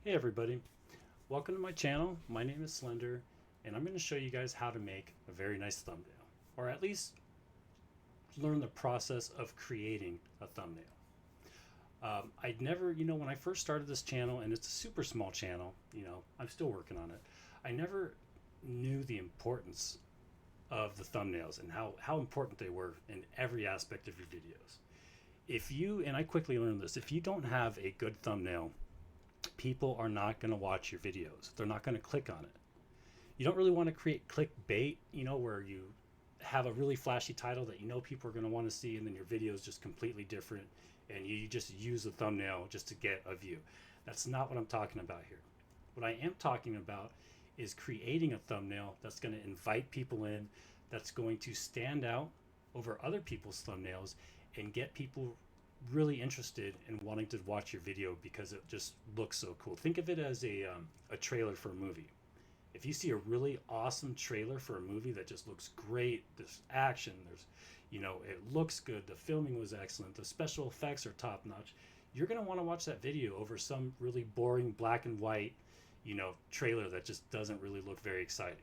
Hey everybody, welcome to my channel. My name is Slender and I'm going to show you guys how to make a very nice thumbnail, or at least learn the process of creating a thumbnail. I'd never, when I first started this channel, and it's a super small channel, I'm still working on it. I never knew the importance of the thumbnails and how important they were in every aspect of your videos. And I quickly learned this, if you don't have a good thumbnail, people are not going to watch your videos. They're not going to click on it. You don't really want to create clickbait, where you have a really flashy title that people are going to want to see, and then your video is just completely different, and you just use the thumbnail just to get a view. That's not what I'm talking about here. What I am talking about is creating a thumbnail that's going to invite people in, that's going to stand out over other people's thumbnails and get people really interested in wanting to watch your video because it just looks so cool. Think of it as a trailer for a movie. If you see a really awesome trailer for a movie that just looks great, there's action, it looks good, the filming was excellent, the special effects are top notch, you're going to want to watch that video over some really boring black and white, trailer that just doesn't really look very exciting.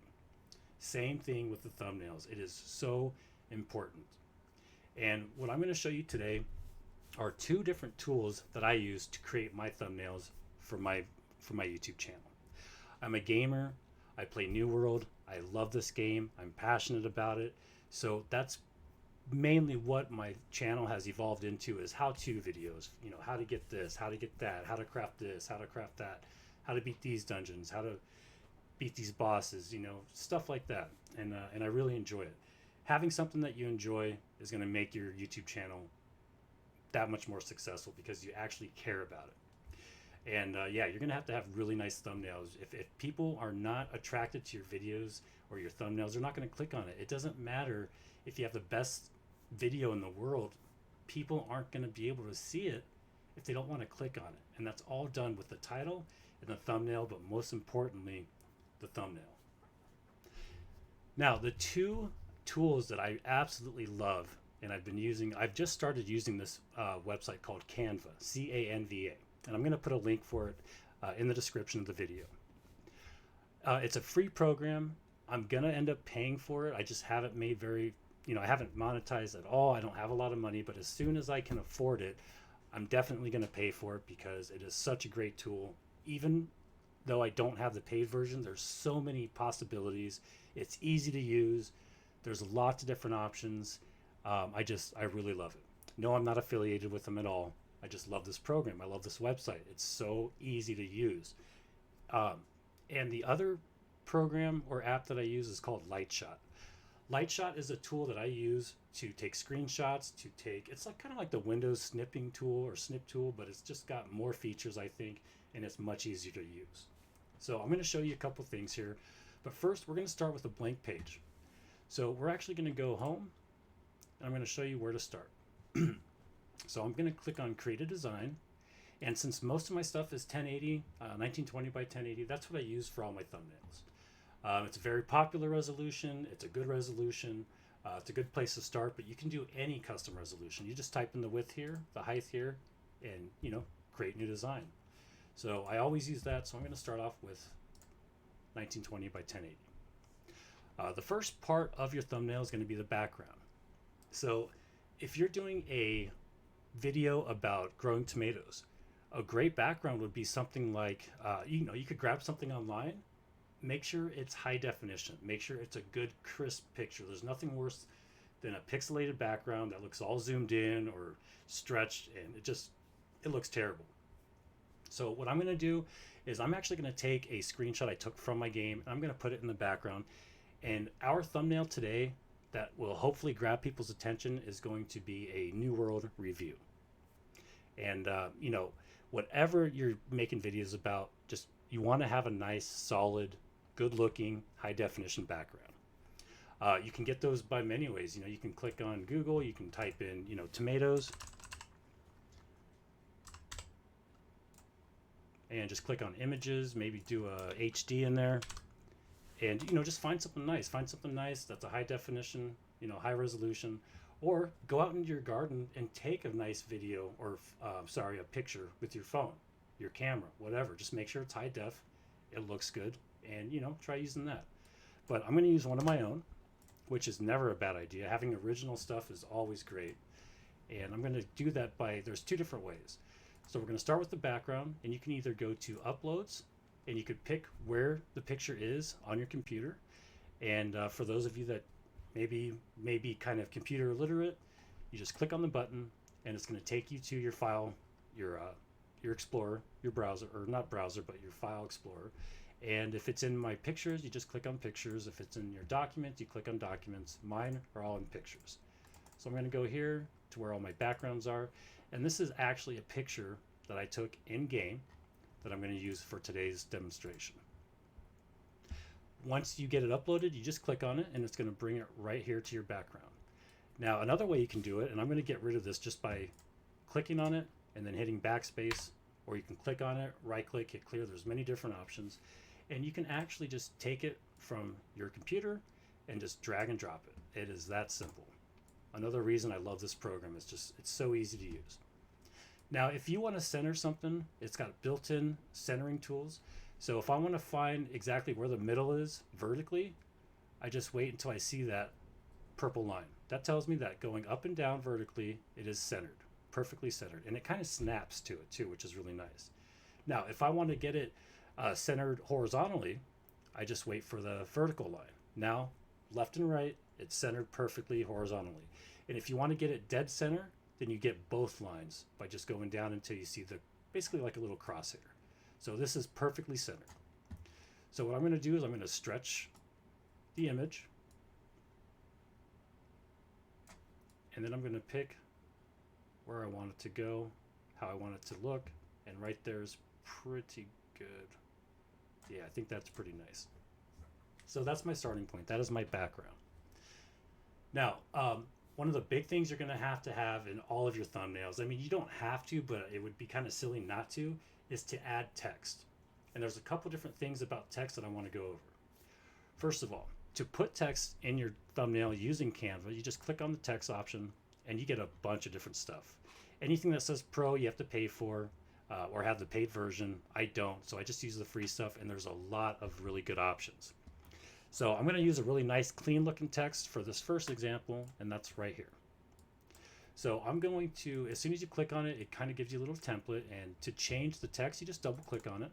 Same thing with the thumbnails. It is so important. And what I'm going to show you today are two different tools that I use to create my thumbnails for my YouTube channel. I'm a gamer. I play New World. I love this game. I'm passionate about it. So that's mainly what my channel has evolved into, is how-to videos. How to get this, how to get that, how to craft this, how to craft that, how to beat these dungeons, how to beat these bosses, stuff like that. And I really enjoy it. Having something that you enjoy is going to make your YouTube channel that much more successful because you actually care about it. And yeah, you're gonna have to have really nice thumbnails. If people are not attracted to your videos or your thumbnails, they're not gonna click on it. It doesn't matter if you have the best video in the world, people aren't gonna be able to see it if they don't want to click on it. And that's all done with the title and the thumbnail, but most importantly, the thumbnail. Now, the two tools that I absolutely love, and I've just started using this website called Canva, C-A-N-V-A. And I'm going to put a link for it in the description of the video. It's a free program. I'm going to end up paying for it. I just haven't made I haven't monetized at all. I don't have a lot of money, but as soon as I can afford it, I'm definitely going to pay for it because it is such a great tool. Even though I don't have the paid version, there's so many possibilities. It's easy to use. There's lots of different options. I really love it. No, I'm not affiliated with them at all. I just love this program. I love this website. It's so easy to use. And the other program or app that I use is called Lightshot. Lightshot is a tool that I use to take screenshots, it's like kind of like the Windows snipping tool or snip tool, but it's just got more features, I think, and it's much easier to use. So I'm going to show you a couple things here. But first, we're going to start with a blank page. So we're actually going to go home, and I'm going to show you where to start. So I'm going to click on Create a Design. And since most of my stuff is 1080, 1920 by 1080, that's what I use for all my thumbnails. It's a very popular resolution. It's a good resolution. It's a good place to start, but you can do any custom resolution. You just type in the width here, the height here, and, create new design. So I always use that. So I'm going to start off with 1920 by 1080. The first part of your thumbnail is going to be the background. So if you're doing a video about growing tomatoes, a great background would be something like, you could grab something online, make sure it's high definition, make sure it's a good crisp picture. There's nothing worse than a pixelated background that looks all zoomed in or stretched, and it looks terrible. So what I'm going to do is I'm actually going to take a screenshot I took from my game, and I'm going to put it in the background. And our thumbnail today that will hopefully grab people's attention is going to be a New World review. And, whatever you're making videos about, you want to have a nice, solid, good-looking, high-definition background. You can get those by many ways. You can click on Google. You can type in, tomatoes. And just click on images, maybe do a HD in there. And, just find something nice. Find something nice that's a high definition, high resolution. Or go out into your garden and take a nice video or, a picture with your phone. your camera, whatever. Just make sure it's high def, it looks good, and try using that. But I'm going to use one of my own, which is never a bad idea. Having original stuff is always great. And I'm going to do that there's two different ways. So we're going to start with the background, and you can either go to uploads, and you could pick where the picture is on your computer. And for those of you that may be kind of computer illiterate, you just click on the button, and it's going to take you to your file, your Explorer, your browser, or not browser, but your file Explorer. And if it's in my pictures, you just click on pictures. If it's in your documents, you click on documents. Mine are all in pictures. So I'm going to go here to where all my backgrounds are. And this is actually a picture that I took in game that I'm going to use for today's demonstration. Once you get it uploaded, you just click on it, and it's going to bring it right here to your background. Now, another way you can do it, and I'm going to get rid of this just by clicking on it and then hitting backspace, or you can click on it, right click, hit clear. There's many different options. And you can actually just take it from your computer and just drag and drop it. It is that simple. Another reason I love this program is it's so easy to use. Now, if you want to center something, it's got built-in centering tools. So if I want to find exactly where the middle is vertically, I just wait until I see that purple line. That tells me that going up and down vertically, it is centered, perfectly centered. And it kind of snaps to it too, which is really nice. Now, if I want to get it centered horizontally, I just wait for the vertical line. Now, left and right, it's centered perfectly horizontally. And if you want to get it dead center, then you get both lines by just going down until you see basically like a little crosshair. So this is perfectly centered. So what I'm going to do is I'm going to stretch the image, and then I'm going to pick where I want it to go, how I want it to look, and right there is pretty good. Yeah, I think that's pretty nice. So that's my starting point. That is my background. Now, one of the big things you're going to have in all of your thumbnails, I mean, you don't have to, but it would be kind of silly not to, is to add text. And there's a couple different things about text that I want to go over. First of all, to put text in your thumbnail using Canva, you just click on the text option, and you get a bunch of different stuff. Anything that says Pro, you have to pay for, or have the paid version. I don't, so I just use the free stuff, and there's a lot of really good options. So I'm going to use a really nice clean looking text for this first example, and that's right here. So I'm going to, as soon as you click on it, it kind of gives you a little template, and to change the text, you just double click on it.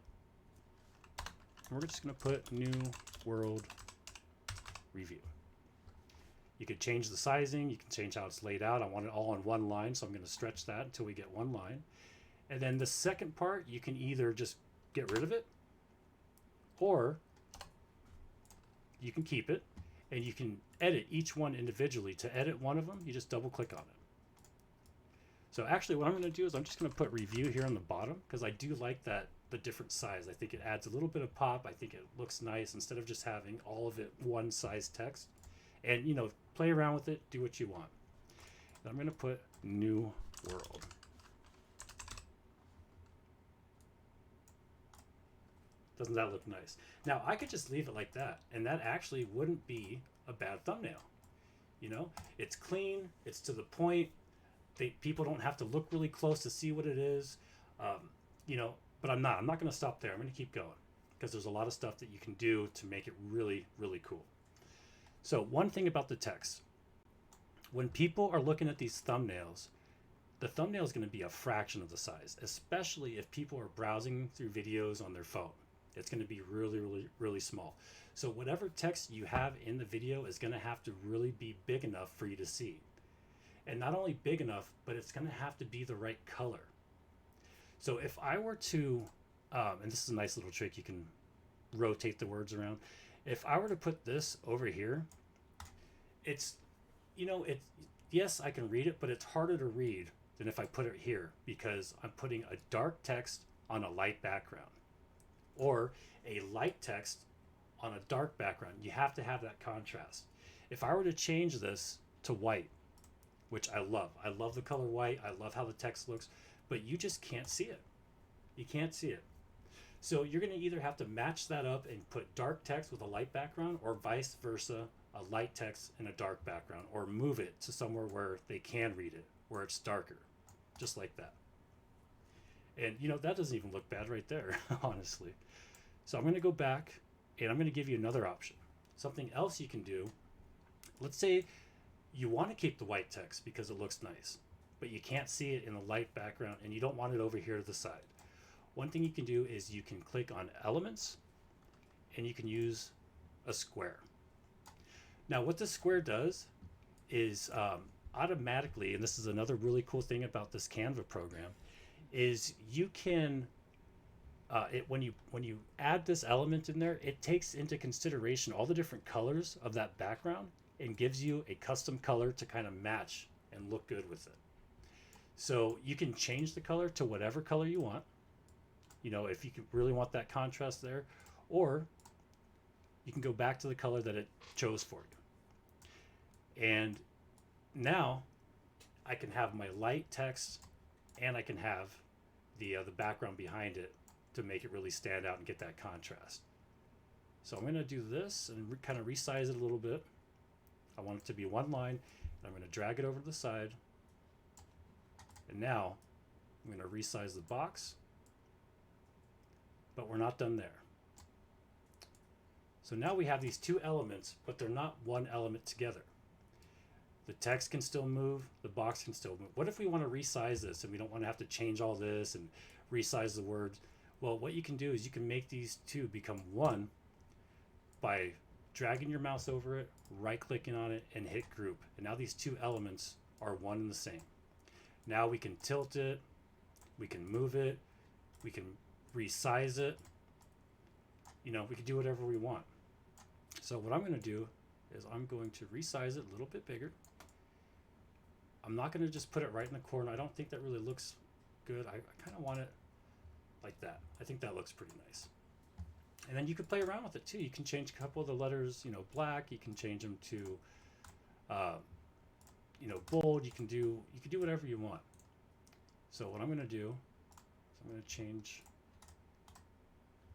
And we're just going to put New World Review. You could change the sizing, you can change how it's laid out. I want it all on one line, so I'm going to stretch that until we get one line. And then the second part, you can either just get rid of it, or you can keep it, and you can edit each one individually. To edit one of them, you just double click on it. So actually what I'm going to do is I'm just going to put review here on the bottom, because I do like that the different size. I think it adds a little bit of pop. I think it looks nice instead of just having all of it one size text. And play around with it, do what you want. And I'm going to put New World. Doesn't that look nice? Now I could just leave it like that, and that actually wouldn't be a bad thumbnail. It's clean, it's to the point. People don't have to look really close to see what it is. But I'm not going to stop there. I'm going to keep going, because there's a lot of stuff that you can do to make it really, really cool. So one thing about the text, when people are looking at these thumbnails, the thumbnail is going to be a fraction of the size, especially if people are browsing through videos on their phone. It's going to be really, really, really small. So whatever text you have in the video is going to have to really be big enough for you to see. And not only big enough, but it's going to have to be the right color. So if I were to, and this is a nice little trick, you can rotate the words around. If I were to put this over here, yes, I can read it, but it's harder to read than if I put it here, because I'm putting a dark text on a light background, or a light text on a dark background. You have to have that contrast. If I were to change this to white, which I love the color white, I love how the text looks, but you just can't see it. You can't see it. So you're going to either have to match that up and put dark text with a light background, or vice versa, a light text and a dark background, or move it to somewhere where they can read it, where it's darker, just like that. And you know, that doesn't even look bad right there, honestly. So I'm going to go back and I'm going to give you another option. Something else you can do. Let's say you want to keep the white text because it looks nice, but you can't see it in the light background and you don't want it over here to the side. One thing you can do is you can click on elements and you can use a square. Now what this square does is automatically, and this is another really cool thing about this Canva program, is you can when you add this element in there, it takes into consideration all the different colors of that background and gives you a custom color to kind of match and look good with it. So you can change the color to whatever color you want, you know, if you really want that contrast there, or you can go back to the color that it chose for you. And now I can have my light text and I can have the background behind it to make it really stand out and get that contrast. So I'm going to do this and kind of resize it a little bit. I want it to be one line, and I'm going to drag it over to the side. And now I'm going to resize the box, but we're not done there. So now we have these two elements, but they're not one element together. The text can still move, the box can still move. What if we want to resize this and we don't want to have to change all this and resize the words? Well, what you can do is you can make these two become one by dragging your mouse over it, right-clicking on it, and hit group. And now these two elements are one and the same. Now we can tilt it, we can move it, we can resize it. You know, we can do whatever we want. So what I'm going to do is I'm going to resize it a little bit bigger. I'm not going to just put it right in the corner. I don't think that really looks good. I kind of want it like that. I think that looks pretty nice. And then you could play around with it too. You can change a couple of the letters, you know, black. You can change them to, you know, bold. You can do whatever you want. So what I'm going to do is I'm going to change.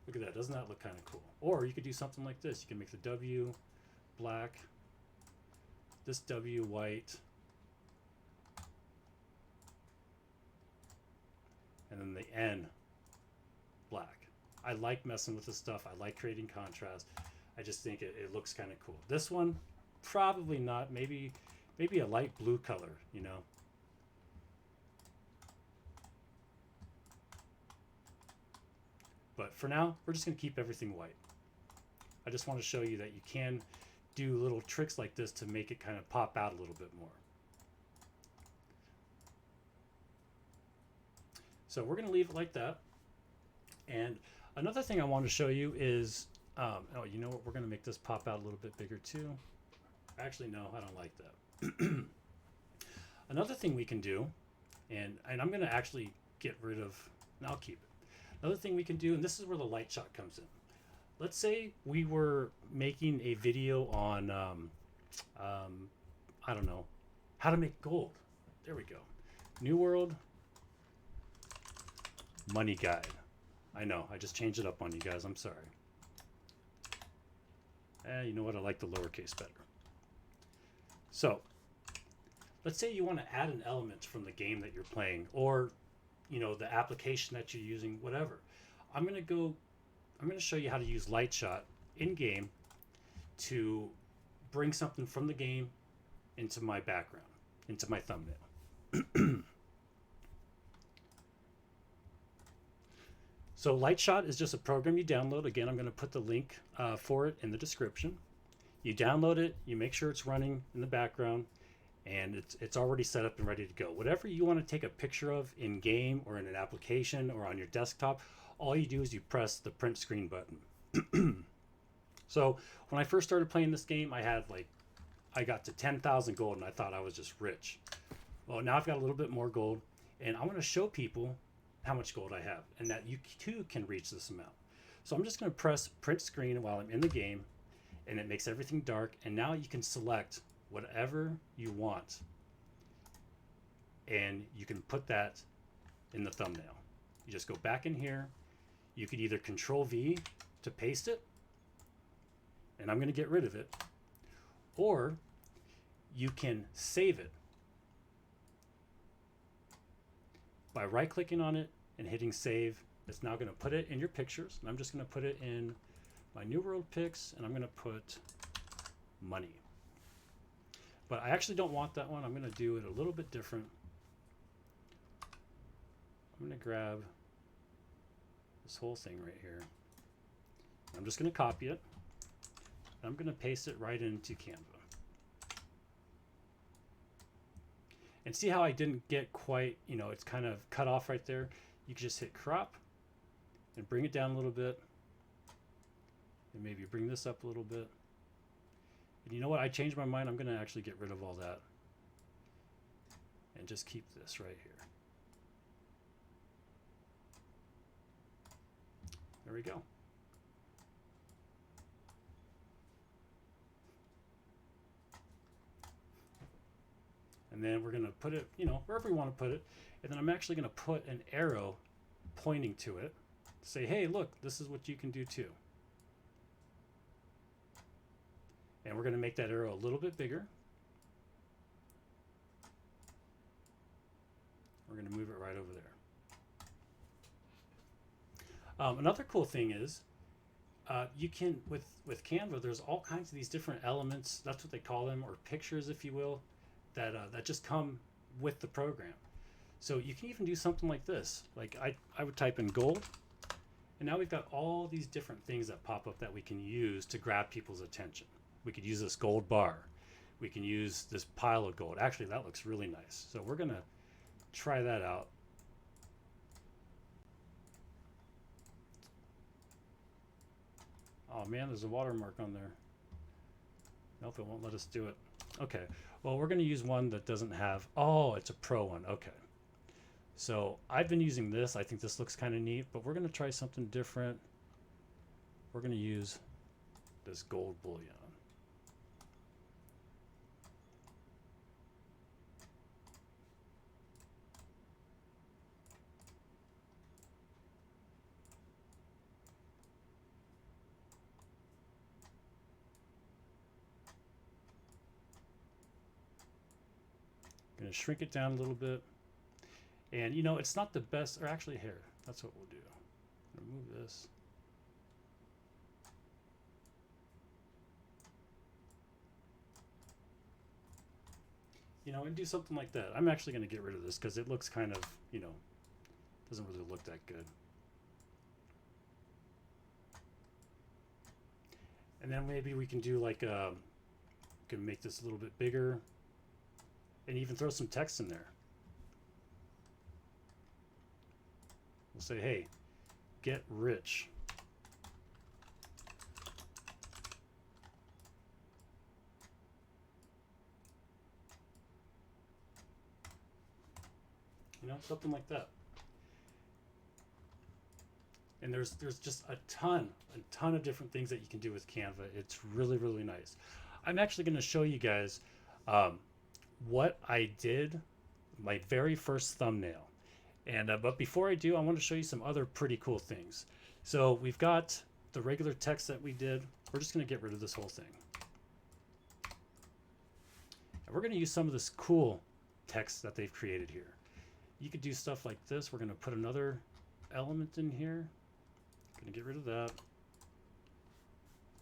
Look at that. Doesn't that look kind of cool? Or you could do something like this. You can make the W black, this W white, and then the N black. I like messing with this stuff. I like creating contrast. I just think it looks kind of cool. This one, probably not. Maybe a light blue color, you know. But for now, we're just going to keep everything white. I just want to show you that you can do little tricks like this to make it kind of pop out a little bit more. So we're going to leave it like that. And another thing I want to show you is, oh, you know what? We're going to make this pop out a little bit bigger too. Actually, no, I don't like that. Another thing we can do, and I'm going to actually get rid of, and I'll keep it. Another thing we can do, and this is where the light shot comes in. Let's say we were making a video on, I don't know, how to make gold. There we go. New World Money Guide. I know, I just changed it up on you guys. I'm sorry. You know what? I like the lowercase better. So, let's say you want to add an element from the game that you're playing, or you know, the application that you're using, whatever. I'm going to show you how to use light shot in game to bring something from the game into my background, into my thumbnail. So light shot is just a program you download. Again, I'm going to put the link for it in the description. You download it, you make sure it's running in the background, and it's already set up and ready to go. Whatever you want to take a picture of in game or in an application or on your desktop, all you do is you press the print screen button. So when I first started playing this game, I got to 10,000 gold and I thought I was just rich. Well, now I've got a little bit more gold, and I want to show people how much gold I have and that you too can reach this amount. So I'm just going to press print screen while I'm in the game, and it makes everything dark, and now you can select whatever you want and you can put that in the thumbnail. You just go back in here. You could either Control V to paste it, and I'm going to get rid of it, or you can save it by right clicking on it and hitting save, it's now going to put it in your pictures. And I'm just going to put it in my New World pics, and I'm going to put money. But I actually don't want that one. I'm going to do it a little bit different. I'm going to grab this whole thing right here. I'm just going to copy it. I'm going to paste it right into Canva. And see how I didn't get quite, you know, it's kind of cut off right there. You can just hit crop and bring it down a little bit. And maybe bring this up a little bit. And you know what? I changed my mind. I'm going to actually get rid of all that. And just keep this right here. There we go. And then we're going to put it, you know, wherever we want to put it. And then I'm actually going to put an arrow pointing to it. Say, hey, look, this is what you can do too. And we're going to make that arrow a little bit bigger. We're going to move it right over there. Another cool thing is you can, with Canva, there's all kinds of these different elements. That's what they call them, or pictures, if you will, that just come with the program. So you can even do something like this. Like I would type in gold, and now we've got all these different things that pop up that we can use to grab people's attention. We could use this gold bar. We can use this pile of gold. Actually, that looks really nice. So we're going to try that out. Oh man, there's a watermark on there. Nope, it won't let us do it. Okay, well, we're going to use one that doesn't have, oh, it's a pro one. Okay. So I've been using this. I think this looks kind of neat, but we're going to try something different. We're going to use this gold bullion. Going to shrink it down a little bit. And you know, it's not the best, or actually here, that's what we'll do. Remove this. You know, and do something like that. I'm actually going to get rid of this because it looks kind of, you know, doesn't really look that good. And then maybe we can do like, can make this a little bit bigger and even throw some text in there. We'll say, hey, get rich. You know, something like that. And there's just a ton of different things that you can do with Canva. It's really, really nice. I'm actually going to show you guys what I did, my very first thumbnail. And but before I do, I want to show you some other pretty cool things. So we've got the regular text that we did. We're just going to get rid of this whole thing. And we're going to use some of this cool text that they've created here. You could do stuff like this. We're going to put another element in here. Going to get rid of that.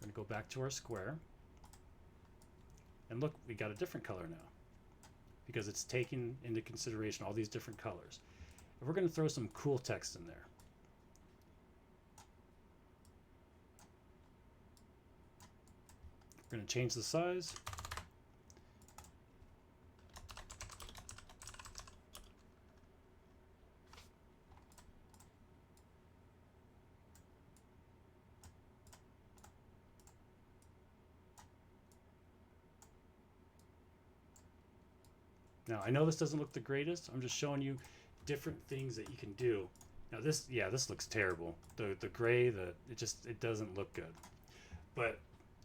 We're going to go back to our square. And look, we got a different color now because it's taking into consideration all these different colors. And we're going to throw some cool text in there. We're going to change the size. Now, I know this doesn't look the greatest. I'm just showing you different things that you can do. Now this, yeah, this looks terrible. The gray, it doesn't look good. But,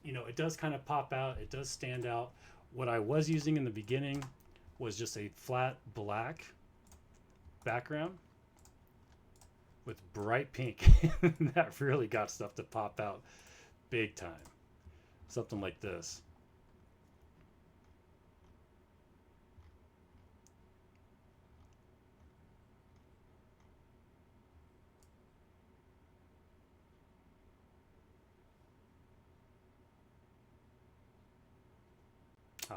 you know, it does kind of pop out. It does stand out. What I was using in the beginning was just a flat black background with bright pink. That really got stuff to pop out big time. Something like this.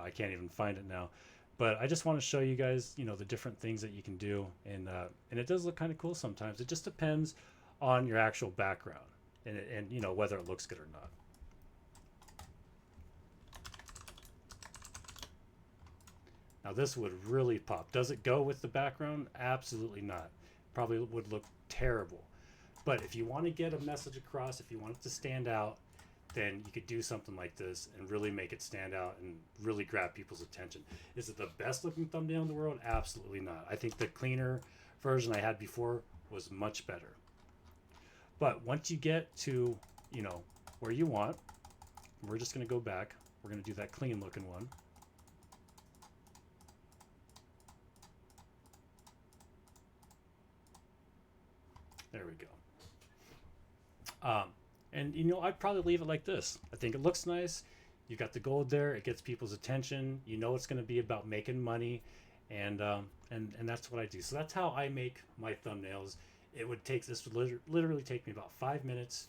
I can't even find it now. But I just want to show you guys, the different things that you can do, and it does look kind of cool sometimes. It just depends on your actual background and whether it looks good or not. Now this would really pop. Does it go with the background? Absolutely not. Probably would look terrible. But if you want to get a message across, if you want it to stand out, then you could do something like this and really make it stand out and really grab people's attention. Is it the best looking thumbnail in the world? Absolutely not. I think the cleaner version I had before was much better. But once you get to, where you want, we're just going to go back. We're going to do that clean looking one. There we go. And I'd probably leave it like this. I think it looks nice. You got the gold there. It gets people's attention. It's going to be about making money, and that's what I do. So that's how I make my thumbnails. It would take this would literally take me about 5 minutes.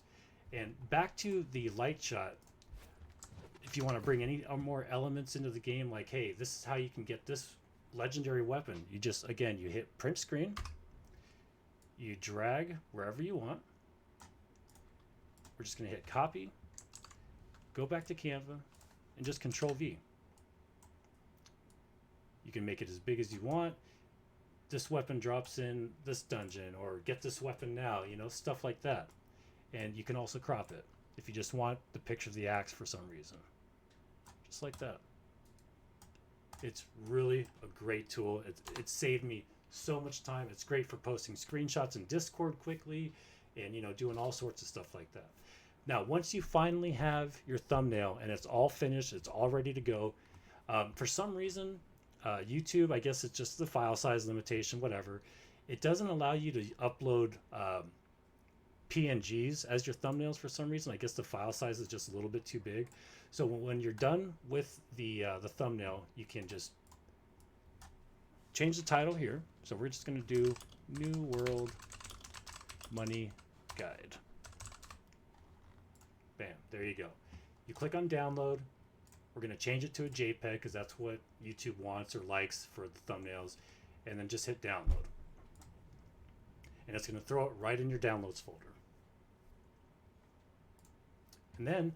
And back to the light shot. If you want to bring any more elements into the game, like, hey, this is how you can get this legendary weapon. You just, again, you hit print screen. You drag wherever you want. We're just going to hit copy, go back to Canva, and just Control V. You can make it as big as you want. This weapon drops in this dungeon, or get this weapon now, stuff like that. And you can also crop it if you just want the picture of the axe for some reason. Just like that. It's really a great tool. It saved me so much time. It's great for posting screenshots in Discord quickly and doing all sorts of stuff like that. Now once you finally have your thumbnail and it's all finished, it's all ready to go, for some reason YouTube, I guess it's just the file size limitation, whatever, it doesn't allow you to upload PNGs as your thumbnails for some reason. I guess the file size is just a little bit too big. So when you're done with the thumbnail, you can just change the title here. So we're just going to do New World Money Guide. Bam, there you go. You click on download. We're going to change it to a JPEG because that's what YouTube wants or likes for the thumbnails, and then just hit download. And it's going to throw it right in your downloads folder. And then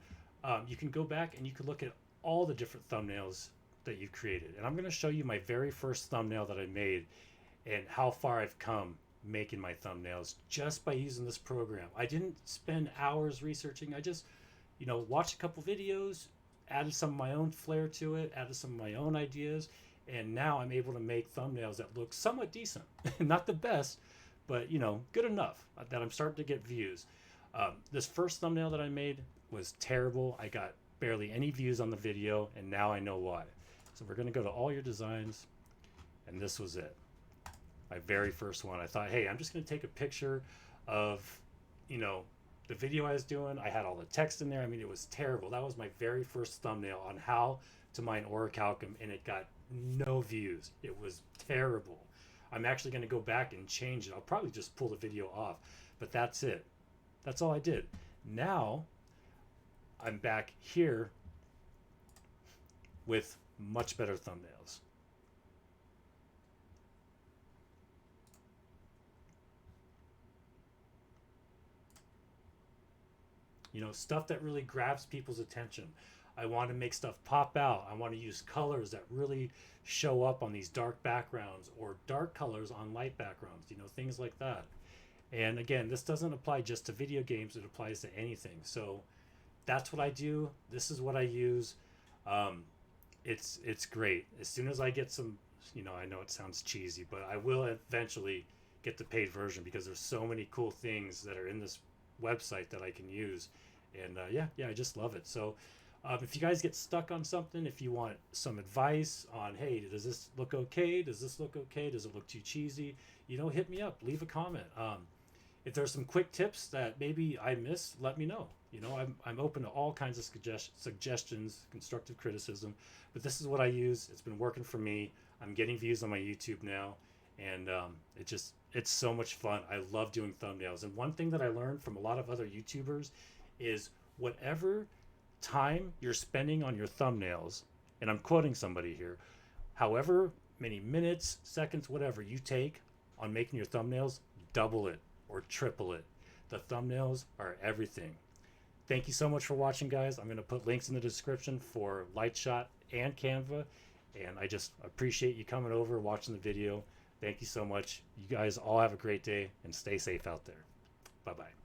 you can go back and you can look at all the different thumbnails that you've created. And I'm going to show you my very first thumbnail that I made and how far I've come making my thumbnails just by using this program. I didn't spend hours researching. I just, watched a couple videos, added some of my own flair to it, added some of my own ideas, and now I'm able to make thumbnails that look somewhat decent. Not the best, but good enough that I'm starting to get views. This first thumbnail that I made was terrible. I got barely any views on the video, and now I know why. So we're going to go to all your designs, and this was it. My very first one. I thought, hey, I'm just going to take a picture of, the video I was doing. I had all the text in there. I mean, it was terrible. That was my very first thumbnail on how to mine orichalcum, and it got no views. It was terrible. I'm actually going to go back and change it. I'll probably just pull the video off, but that's it. That's all I did. Now I'm back here with much better thumbnails. Stuff that really grabs people's attention. I want to make stuff pop out. I want to use colors that really show up on these dark backgrounds, or dark colors on light backgrounds, things like that. And again, this doesn't apply just to video games. It applies to anything. So that's what I do. This is what I use. It's great. As soon as I get some, I know it sounds cheesy, but I will eventually get the paid version because there's so many cool things that are in this website that I can use. And yeah, I just love it. So if you guys get stuck on something, if you want some advice on, hey, does this look okay? Does this look okay? Does it look too cheesy? Hit me up, leave a comment. If there's some quick tips that maybe I missed, let me know. I'm open to all kinds of suggestions, constructive criticism, but this is what I use. It's been working for me. I'm getting views on my YouTube now, and it's so much fun. I love doing thumbnails. And one thing that I learned from a lot of other YouTubers is whatever time you're spending on your thumbnails, and I'm quoting somebody here, however many minutes, seconds, whatever you take on making your thumbnails, double it or triple it. The thumbnails are everything. Thank you so much for watching, guys. I'm going to put links in the description for Lightshot and Canva, and I just appreciate you coming over, watching the video. Thank you so much. You guys all have a great day and stay safe out there. Bye-bye.